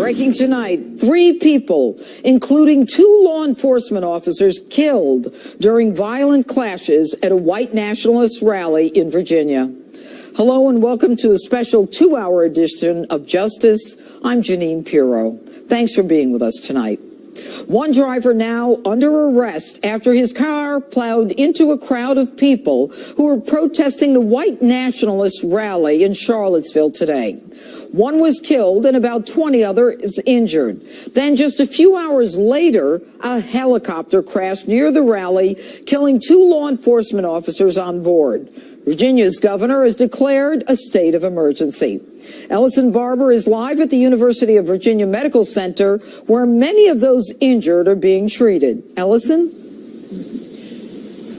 Breaking tonight, 3 people, including 2 law enforcement officers, killed during violent clashes at a white nationalist rally in Virginia. Hello and welcome to a special 2-hour edition of Justice. I'm Jeanine Pirro. Thanks for being with us tonight. One driver now under arrest after his car plowed into a crowd of people who were protesting the white nationalist rally in Charlottesville today. One was killed and about 20 others injured. Then just a few hours later, a helicopter crashed near the rally, killing 2 law enforcement officers on board. Virginia's governor has declared a state of emergency. Ellison Barber is live at the University of Virginia Medical Center, where many of those injured are being treated. Ellison?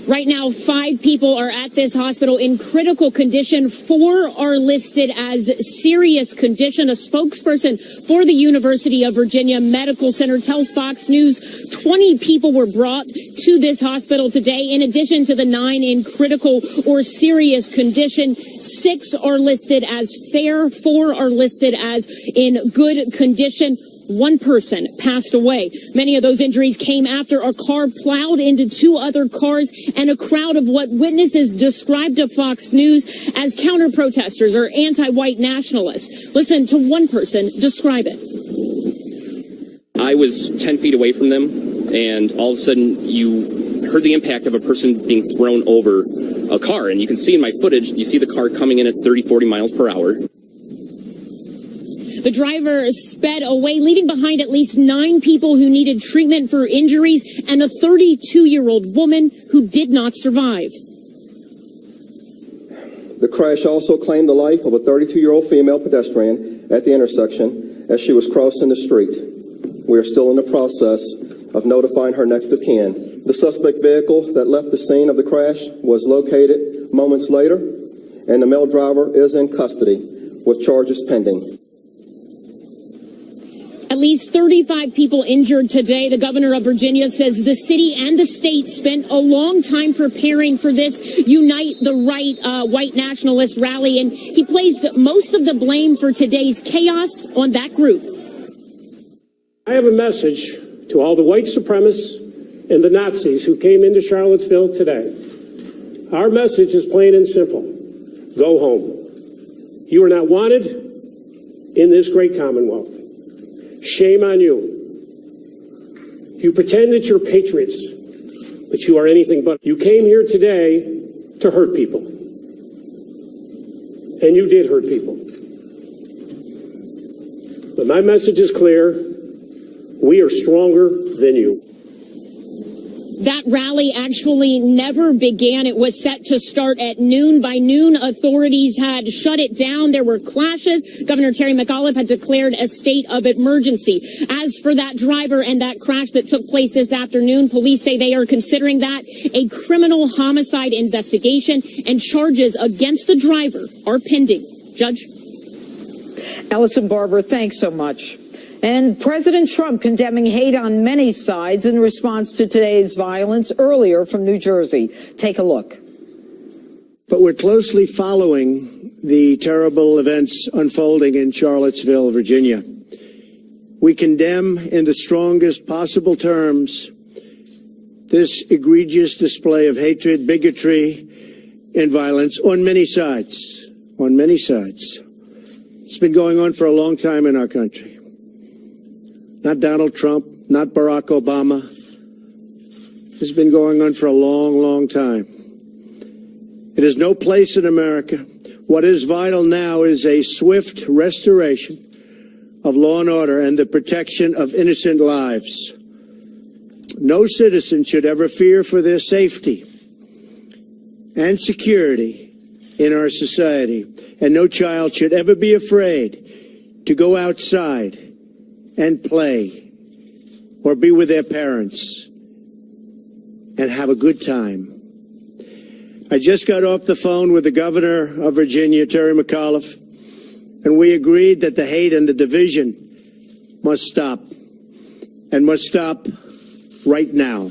Right now, 5 people are at this hospital in critical condition. 4 are listed as serious condition. A spokesperson for the University of Virginia Medical Center tells Fox News 20 people were brought to this hospital today. In addition to the 9 in critical or serious condition, 6 are listed as fair, 4 are listed as in good condition. 1 person passed away. Many of those injuries came after a car plowed into 2 other cars and a crowd of what witnesses described to Fox News as counter-protesters or anti-white nationalists. Listen to one person describe it. I was 10 feet away from them, and all of a sudden you heard the impact of a person being thrown over a car. And you can see in my footage, you see the car coming in at 30, 40 miles per hour. The driver sped away, leaving behind at least 9 people who needed treatment for injuries and a 32-year-old woman who did not survive. The crash also claimed the life of a 32-year-old female pedestrian at the intersection as she was crossing the street. We are still in the process of notifying her next of kin. The suspect vehicle that left the scene of the crash was located moments later, and the male driver is in custody with charges pending. At least 35 people injured today. The governor of Virginia says the city and the state spent a long time preparing for this Unite the Right white nationalist rally, and he placed most of the blame for today's chaos on that group. I have a message to all the white supremacists and the Nazis who came into Charlottesville today. Our message is plain and simple. Go home. You are not wanted in this great Commonwealth. Shame on you. You pretend that you're patriots, but you are anything but. You came here today to hurt people. And you did hurt people. But my message is clear. We are stronger than you. That rally actually never began. It was set to start at noon. By noon, authorities had shut it down. There were clashes. Governor Terry McAuliffe had declared a state of emergency. As for that driver and that crash that took place this afternoon, police say they are considering that a criminal homicide investigation, and charges against the driver are pending. Judge? Ellison Barber, thanks so much. And President Trump condemning hate on many sides in response to today's violence earlier from New Jersey. Take a look. But we're closely following the terrible events unfolding in Charlottesville, Virginia. We condemn in the strongest possible terms this egregious display of hatred, bigotry, and violence on many sides. On many sides. It's been going on for a long time in our country. Not Donald Trump, not Barack Obama. This has been going on for a long, long time. It has no place in America. What is vital now is a swift restoration of law and order and the protection of innocent lives. No citizen should ever fear for their safety and security in our society, and no child should ever be afraid to go outside and play or be with their parents and have a good time. I just got off the phone with the governor of Virginia, Terry McAuliffe, and we agreed that the hate and the division must stop, and must stop right now.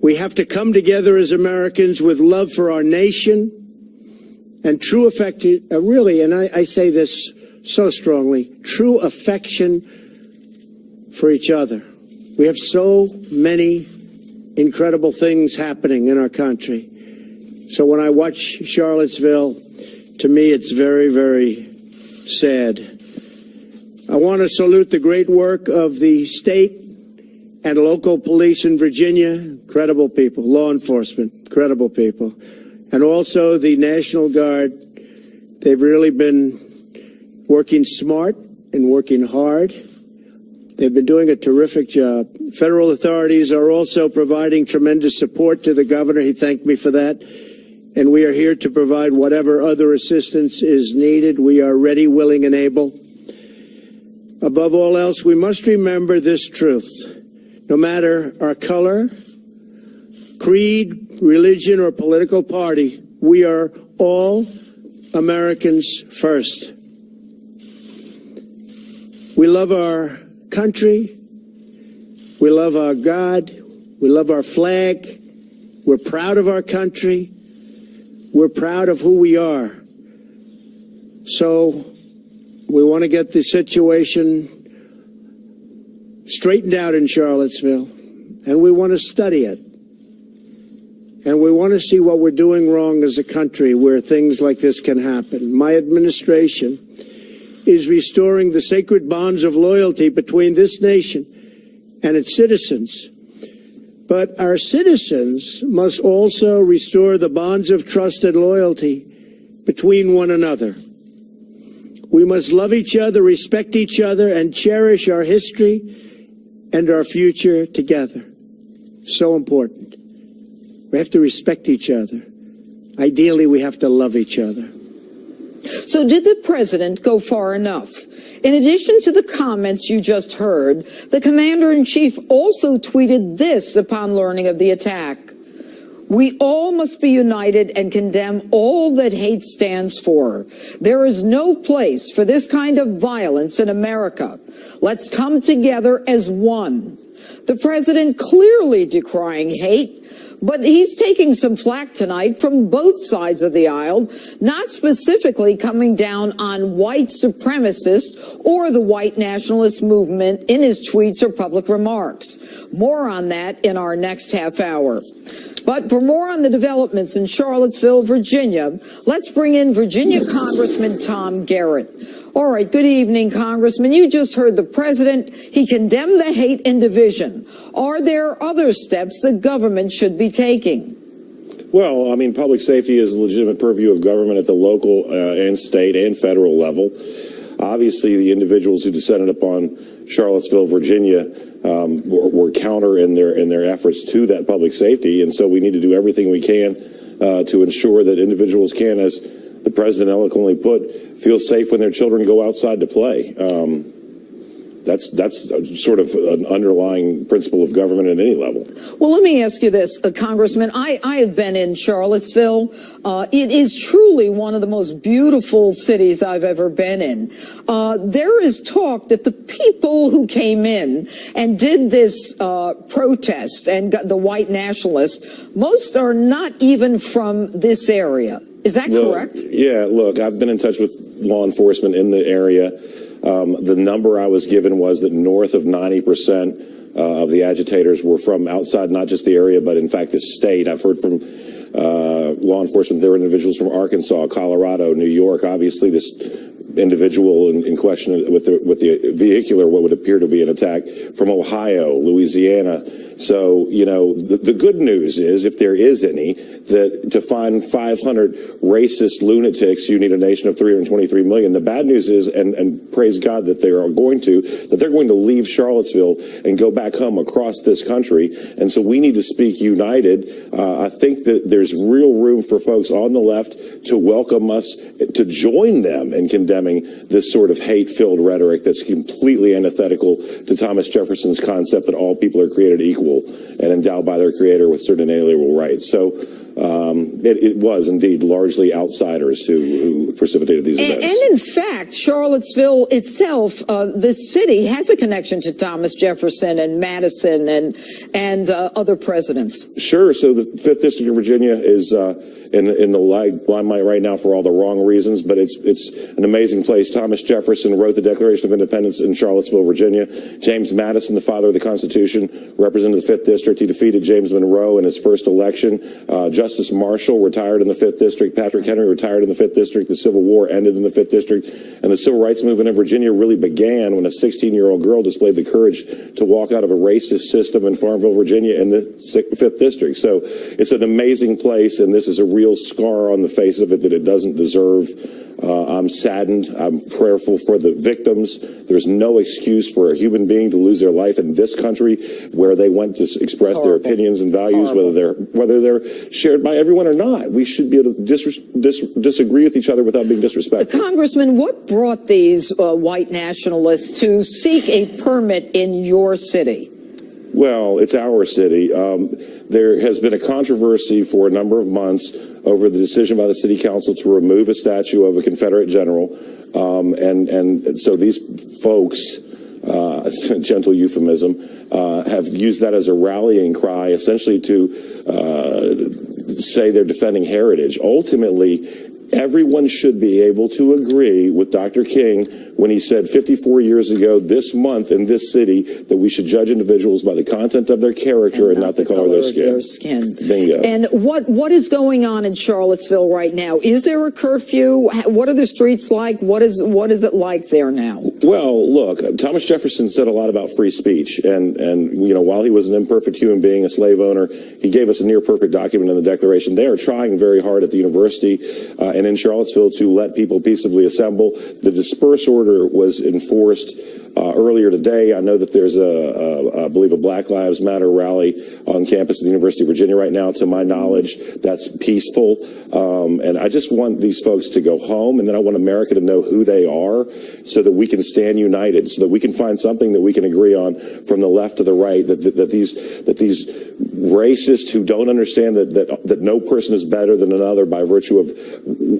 We have to come together as Americans with love for our nation and true affection, really, and I say this so strongly, true affection for each other. We have so many incredible things happening in our country. So when I watch Charlottesville, to me, it's very, very sad. I want to salute the great work of the state and local police in Virginia, incredible people, law enforcement, incredible people, and also the National Guard. They've really been working smart and working hard. They've been doing a terrific job. Federal authorities are also providing tremendous support to the governor. He thanked me for that. And we are here to provide whatever other assistance is needed. We are ready, willing, and able. Above all else, we must remember this truth. No matter our color, creed, religion, or political party, we are all Americans first. We love our country. We love our God. We love our flag. We're proud of our country. We're proud of who we are. So we want to get the situation straightened out in Charlottesville, and we want to study it. And we want to see what we're doing wrong as a country where things like this can happen. My administration is restoring the sacred bonds of loyalty between this nation and its citizens. But our citizens must also restore the bonds of trust and loyalty between one another. We must love each other, respect each other, and cherish our history and our future together. So important. We have to respect each other. Ideally, we have to love each other. So did the president go far enough? In addition to the comments you just heard, the commander-in-chief also tweeted this upon learning of the attack. We all must be united and condemn all that hate stands for. There is no place for this kind of violence in America. Let's come together as one. The president clearly decrying hate, but he's taking some flack tonight from both sides of the aisle, not specifically coming down on white supremacists or the white nationalist movement in his tweets or public remarks. More on that in our next half hour. But for more on the developments in Charlottesville, Virginia, let's bring in Virginia Congressman Tom Garrett. All right, good evening, Congressman. You just heard the president. He condemned the hate and division. Are there other steps the government should be taking? Well, I mean, public safety is a legitimate purview of government at the local and state and federal level. Obviously, the individuals who descended upon Charlottesville, Virginia, were counter in their efforts to that public safety, and so we need to do everything we can to ensure that individuals can, as the president eloquently put, feel safe when their children go outside to play. That's sort of an underlying principle of government at any level. Well, let me ask you this, Congressman. I have been in Charlottesville. It is truly one of the most beautiful cities I've ever been in. There is talk that the people who came in and did this protest and got the white nationalists, most are not even from this area. Is that correct? Yeah, look, I've been in touch with law enforcement in the area. The number I was given was that north of 90% of the agitators were from outside, not just the area, but in fact the state. I've heard from law enforcement, there were individuals from Arkansas, Colorado, New York. Obviously, this individual in question with the vehicular, what would appear to be an attack, from Ohio, Louisiana. So, you know, the good news is, if there is any, that to find 500 racist lunatics, you need a nation of 323 million. The bad news is, and praise God that they're going to leave Charlottesville and go back home across this country. And so we need to speak united. I think that there's real room for folks on the left to welcome us, to join them in condemning this sort of hate-filled rhetoric that's completely antithetical to Thomas Jefferson's concept that all people are created equal and endowed by their creator with certain inalienable rights. So it was indeed largely outsiders who precipitated these events. And in fact, Charlottesville itself, this city, has a connection to Thomas Jefferson and Madison and other presidents. Sure. So the 5th District of Virginia is in the limelight right now for all the wrong reasons, but it's an amazing place. Thomas Jefferson wrote the Declaration of Independence in Charlottesville, Virginia. James Madison, the father of the Constitution, represented the 5th District. He defeated James Monroe in his first election. Justice Marshall retired in the 5th District. Patrick Henry retired in the 5th District. The Civil War ended in the 5th District. And the Civil Rights Movement in Virginia really began when a 16-year-old girl displayed the courage to walk out of a racist system in Farmville, Virginia in the 5th District. So it's an amazing place, and this is a real scar on the face of it that it doesn't deserve. I'm saddened. I'm prayerful for the victims. There's no excuse for a human being to lose their life in this country where they went to express their opinions and values, whether they're shared by everyone or not. We should be able to disagree with each other without being disrespectful. Congressman, what brought these white nationalists to seek a permit in your city? Well, it's our city. There has been a controversy for a number of months over the decision by the city council to remove a statue of a Confederate general. And so these folks, gentle euphemism, have used that as a rallying cry, essentially to say they're defending heritage. Ultimately, everyone should be able to agree with Dr. King when he said 54 years ago this month in this city that we should judge individuals by the content of their character and not the color of their skin. Bingo. And what is going on in Charlottesville right now? Is there a curfew? What are the streets like? What is it like there now? Well, look, Thomas Jefferson said a lot about free speech, and you know, while he was an imperfect human being, a slave owner, he gave us a near perfect document in the Declaration. They are trying very hard at the university and in Charlottesville to let people peaceably assemble. The disperse order was enforced earlier today. I know that there's I believe a Black Lives Matter rally on campus at the University of Virginia right now. To my knowledge, that's peaceful. And I just want these folks to go home, and then I want America to know who they are so that we can stand united, so that we can find something that we can agree on from the left to the right, that these racists who don't understand that no person is better than another by virtue of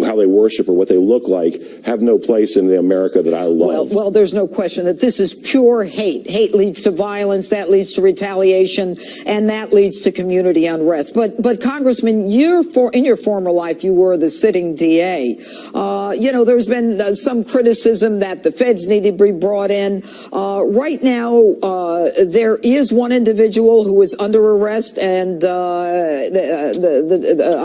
how they worship or what they look like have no place in the America that I love. Well, there's no question that this is pure hate. Hate leads to violence, that leads to retaliation, and that leads to community unrest. But Congressman, in your former life, you were the sitting DA. You know, there's been some criticism that the feds need to be brought in. Right now, there is one individual who is under arrest and the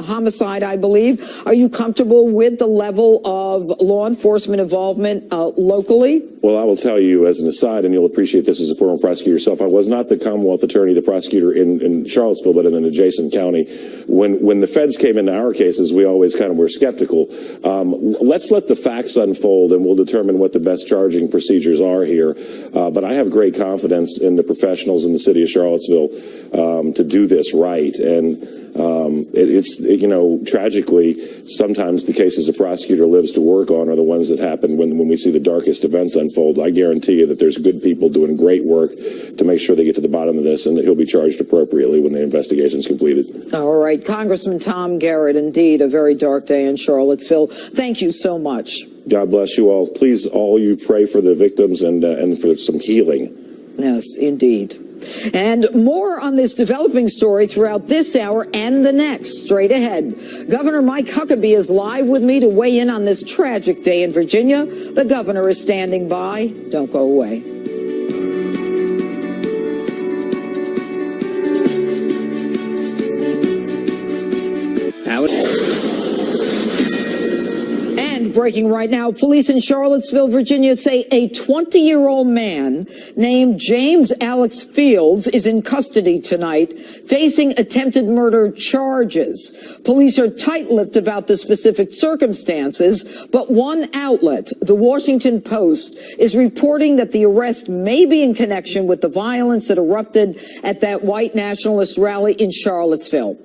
homicide, I believe. Are you comfortable with the level of law enforcement involvement locally? Well, I will tell you as an aside, and you'll appreciate this as a former prosecutor yourself, I was not the Commonwealth attorney, the prosecutor in Charlottesville, but in an adjacent county. When the feds came into our cases, we always kind of were skeptical. Let's let the facts unfold, and we'll determine what the best charging procedures are here. But I have great confidence in the professionals in the city of Charlottesville to do this right. And you know, tragically, sometimes the cases a prosecutor lives to work on are the ones that happen when we see the darkest events unfold. I guarantee you that there's good people doing great work to make sure they get to the bottom of this, and that he'll be charged appropriately when the investigation is completed. All right. Congressman Tom Garrett, indeed, a very dark day in Charlottesville. Thank you so much. God bless you all. Please, all you pray for the victims and for some healing. Yes, indeed. And more on this developing story throughout this hour and the next. Straight ahead, Governor Mike Huckabee is live with me to weigh in on this tragic day in Virginia. The governor is standing by. Don't go away. Breaking right now, police in Charlottesville, Virginia say a 20-year-old man named James Alex Fields is in custody tonight, facing attempted murder charges. Police are tight-lipped about the specific circumstances, but one outlet, the Washington Post, is reporting that the arrest may be in connection with the violence that erupted at that white nationalist rally in Charlottesville.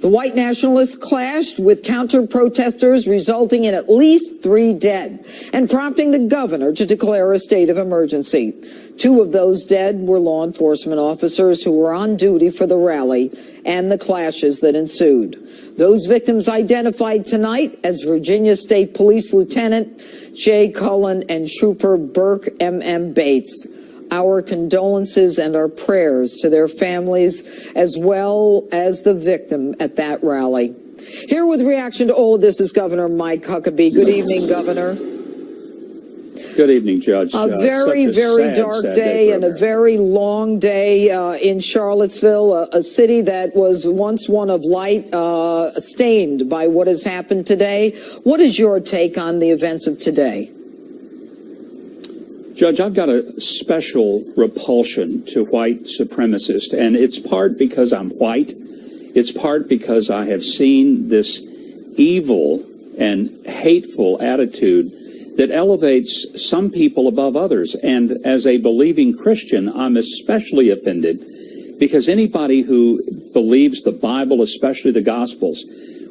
The white nationalists clashed with counter-protesters, resulting in at least 3 dead and prompting the governor to declare a state of emergency. 2 of those dead were law enforcement officers who were on duty for the rally and the clashes that ensued. Those victims identified tonight as Virginia State Police Lieutenant Jay Cullen and Trooper Burke M.M. Bates. Our condolences and our prayers to their families, as well as the victim at that rally. Here with reaction to all of this is Governor Mike Huckabee. Good evening, Governor. Good evening, Judge. A very dark day and a very long day in Charlottesville, a city that was once one of light, stained by what has happened today. What is your take on the events of today? Judge, I've got a special repulsion to white supremacists, and it's part because I'm white. It's part because I have seen this evil and hateful attitude that elevates some people above others. And as a believing Christian, I'm especially offended because anybody who believes the Bible, especially the Gospels,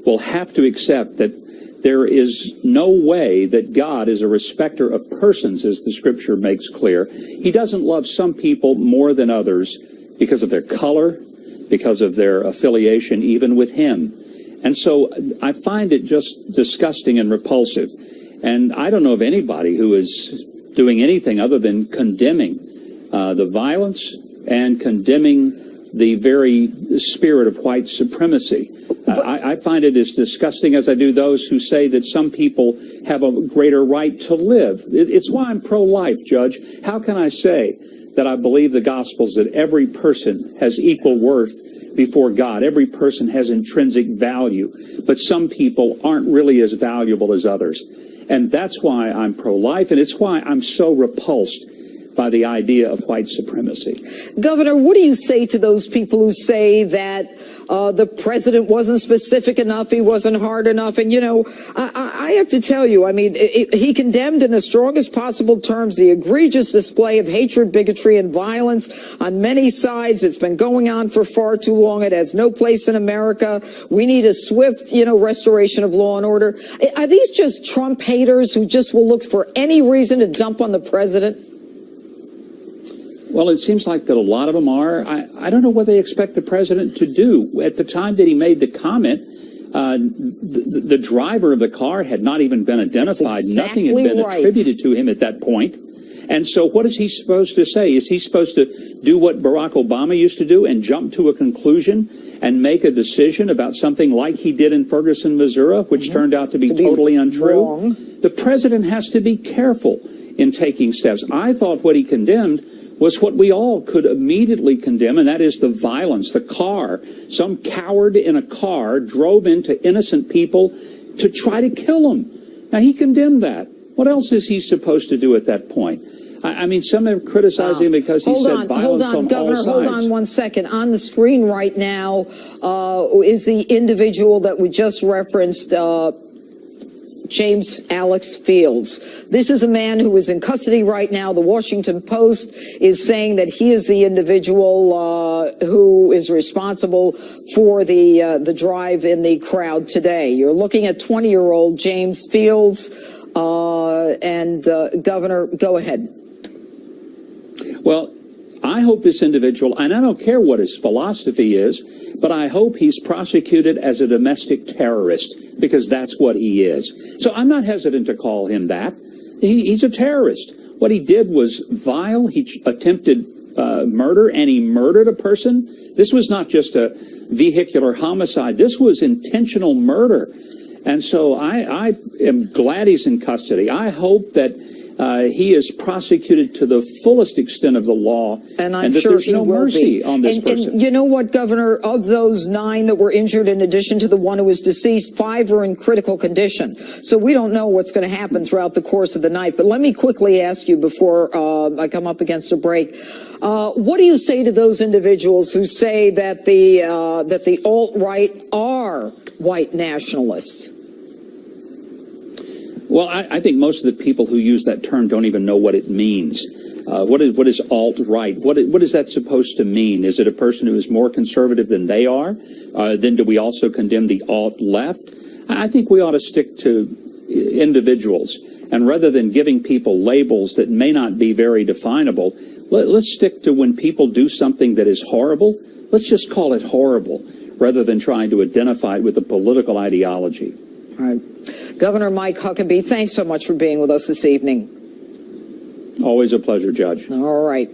will have to accept that there is no way that God is a respecter of persons, as the Scripture makes clear. He doesn't love some people more than others because of their color, because of their affiliation even with Him. And so I find it just disgusting and repulsive. And I don't know of anybody who is doing anything other than condemning the violence and condemning the very spirit of white supremacy. I find it as disgusting as I do those who say that some people have a greater right to live. It's why I'm pro-life, Judge. How can I say that I believe the Gospels, that every person has equal worth before God? Every person has intrinsic value, but some people aren't really as valuable as others. And that's why I'm pro-life, and it's why I'm so repulsed by the idea of white supremacy. Governor, what do you say to those people who say that the president wasn't specific enough, he wasn't hard enough? And, you know, I have to tell you, I mean, he condemned in the strongest possible terms the egregious display of hatred, bigotry, and violence on many sides. It's been going on for far too long. It has no place in America. We need a swift, you know, restoration of law and order. Are these just Trump haters who just will look for any reason to dump on the president? Well, it seems like that a lot of them are. I don't know what they expect the president to do. At the time that he made the comment, the driver of the car had not even been identified. Exactly. Nothing had been right. attributed to him at that point. And so what is he supposed to say? Is he supposed to do what Barack Obama used to do and jump to a conclusion and make a decision about something like he did in Ferguson, Missouri, which turned out to be totally untrue? Wrong. The president has to be careful in taking steps. I thought what he condemned was what we all could immediately condemn, and that is the violence, the car. Some coward in a car drove into innocent people to try to kill them. Now, he condemned that. What else is he supposed to do at that point? I mean, some have criticized him because he said violence on Governor, all sides. hold on 1 second. On the screen right now is the individual that we just referenced, James Alex Fields. This is a man who is in custody right now. The Washington Post is saying that he is the individual who is responsible for the drive in the crowd today. You're looking at 20-year-old James Fields. Governor, go ahead. Well, I hope this individual, and I don't care what his philosophy is, but I hope he's prosecuted as a domestic terrorist, because that's what he is. So I'm not hesitant to call him that. He's a terrorist. What he did was vile. He attempted murder, and he murdered a person. This was not just a vehicular homicide. This was intentional murder. And so I am glad he's in custody. I hope that he is prosecuted to the fullest extent of the law, and I'm that sure there's no mercy on this person. And you know what, Governor? Of those 9 that were injured, in addition to the one who was deceased, 5 are in critical condition. So we don't know what's going to happen throughout the course of the night. But let me quickly ask you before I come up against a break. What do you say to those individuals who say that the alt-right are white nationalists? Well, I think most of the people who use that term don't even know what it means. What is alt-right? What is that supposed to mean? Is it a person who is more conservative than they are? Then do we also condemn the alt-left? I think we ought to stick to individuals. And rather than giving people labels that may not be very definable, let's stick to when people do something that is horrible, let's just call it horrible, rather than trying to identify it with a political ideology. All right. Governor Mike Huckabee, thanks so much for being with us this evening. Always a pleasure, Judge. All right.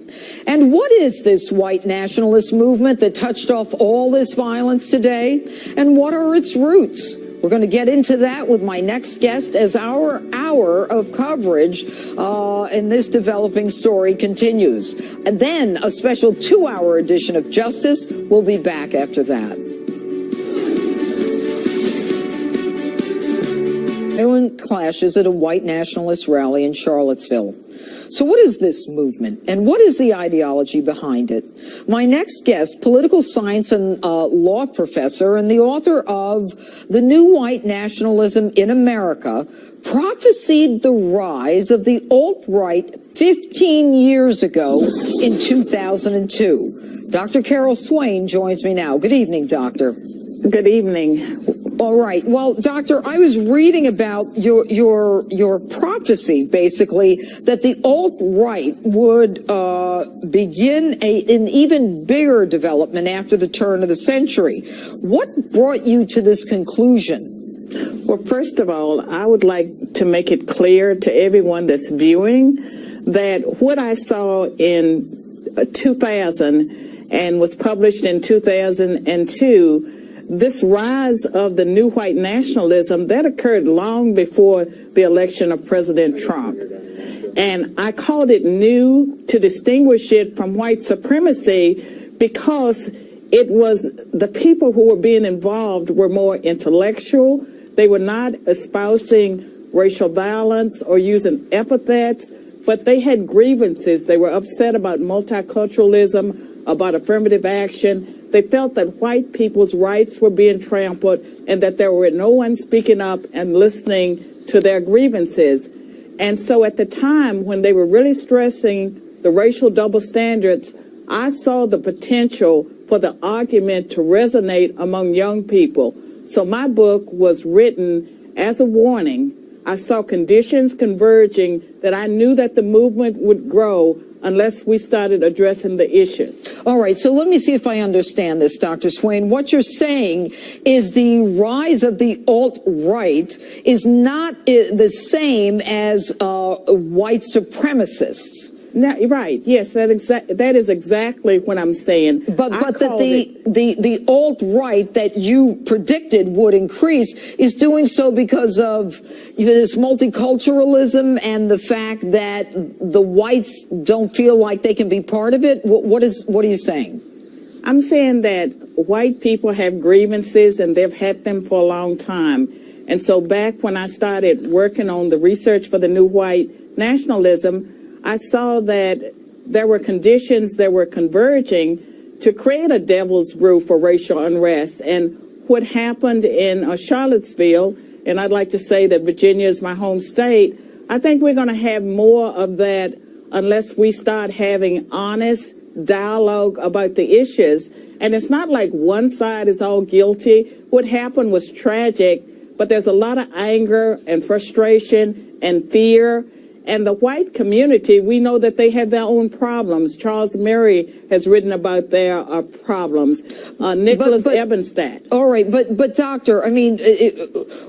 And what is this white nationalist movement that touched off all this violence today? And what are its roots? We're going to get into that with my next guest as our hour of coverage in this developing story continues. And then a special 2-hour edition of Justice. We'll be back after that. Violent clashes at a white nationalist rally in Charlottesville. So what is this movement, and what is the ideology behind it? My next guest, political science and law professor and the author of The New White Nationalism in America, prophesied the rise of the alt-right 15 years ago in 2002. Dr. Carol Swain joins me now. Good evening, Doctor. Good evening. All right. Well, Doctor, I was reading about your prophecy, basically, that the alt-right would begin an even bigger development after the turn of the century. What brought you to this conclusion? Well, first of all, I would like to make it clear to everyone that's viewing that what I saw in 2000 and was published in 2002, this rise of the new white nationalism, that occurred long before the election of President Trump. And I called it new to distinguish it from white supremacy because it was the people who were being involved were more intellectual. They were not espousing racial violence or using epithets, but they had grievances. They were upset about multiculturalism, about affirmative action. They felt that white people's rights were being trampled and that there were no one speaking up and listening to their grievances. And so at the time when they were really stressing the racial double standards, I saw the potential for the argument to resonate among young people. So my book was written as a warning. I saw conditions converging that I knew that the movement would grow unless we started addressing the issues. All right, so let me see if I understand this, Dr. Swain. What you're saying is the rise of the alt-right is not the same as white supremacists. Now, right, yes, that is exactly what I'm saying. But that the alt-right that you predicted would increase is doing so because of this multiculturalism and the fact that the whites don't feel like they can be part of it. What are you saying? I'm saying that white people have grievances and they've had them for a long time. And so back when I started working on the research for the new white nationalism, I saw that there were conditions that were converging to create a devil's brew for racial unrest. And what happened in Charlottesville, and I'd like to say that Virginia is my home state, I think we're going to have more of that unless we start having honest dialogue about the issues. And it's not like one side is all guilty. What happened was tragic, but there's a lot of anger and frustration and fear. And the white community, we know that they have their own problems. Charles Murray has written about their problems. Nicholas Ebenstadt. All right, but doctor, I mean,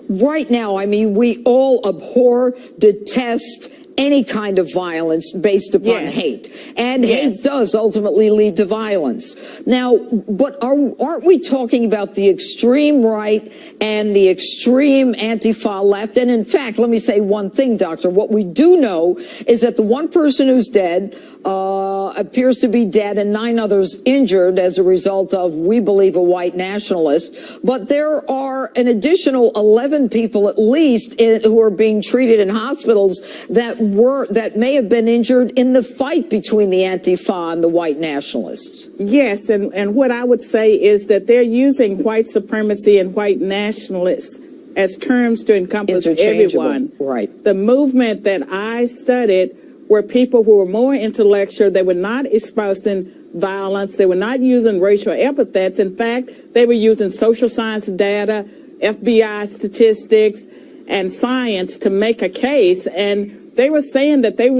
right now, I mean, we all abhor, detest any kind of violence based upon hate. And hate does ultimately lead to violence. Now, but aren't we talking about the extreme right and the extreme Antifa left? And in fact, let me say one thing, Doctor. What we do know is that the one person who's dead appears to be dead and 9 others injured as a result of, we believe, a white nationalist. But there are an additional 11 people at least who are being treated in hospitals that may have been injured in the fight between the Antifa and the white nationalists. Yes, and what I would say is that they're using white supremacy and white nationalists as terms to encompass everyone. Right. The movement that I studied were people who were more intellectual. They were not espousing violence. They were not using racial epithets. In fact, they were using social science data, FBI statistics, and science to make a case. And they were saying that they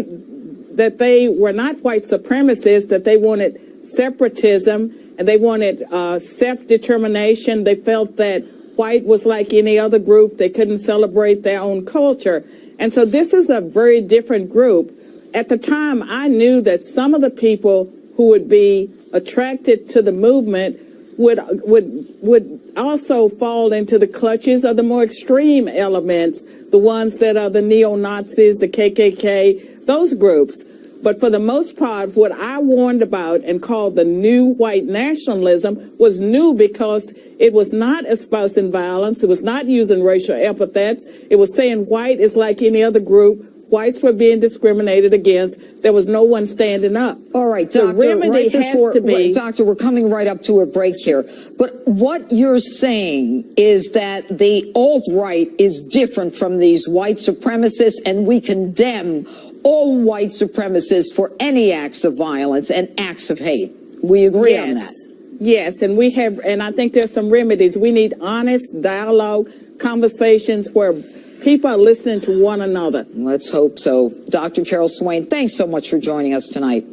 were not white supremacists, that they wanted separatism and they wanted self-determination. They felt that white was like any other group. They couldn't celebrate their own culture. And so this is a very different group. at the time, I knew that some of the people who would be attracted to the movement would also fall into the clutches of the more extreme elements, the ones that are the neo-Nazis, the KKK, those groups. But for the most part, what I warned about and called the new white nationalism was new because it was not espousing violence. It was not using racial epithets. It was saying white is like any other group. Whites were being discriminated against. There was no one standing up. All right, Doctor, the remedy has to be... Doctor, we're coming right up to a break here. But what you're saying is that the alt-right is different from these white supremacists, and we condemn all white supremacists for any acts of violence and acts of hate. We agree on that. Yes, and I think there's some remedies. We need honest dialogue, conversations where people are listening to one another. Let's hope so. Dr. Carol Swain, thanks so much for joining us tonight.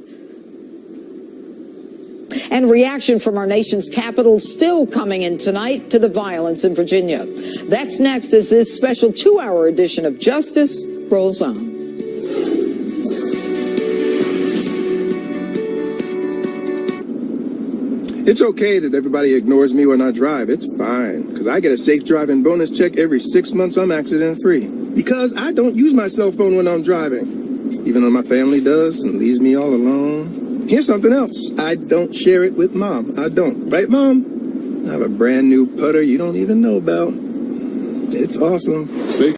And reaction from our nation's capital still coming in tonight to the violence in Virginia. That's next as this special 2-hour edition of Justice rolls on. It's okay that everybody ignores me when I drive. It's fine, because I get a safe driving bonus check every 6 months I'm accident-free. Because I don't use my cell phone when I'm driving, even though my family does and leaves me all alone. Here's something else. I don't share it with Mom. I don't. Right, Mom? I have a brand new putter you don't even know about. It's awesome. Safe.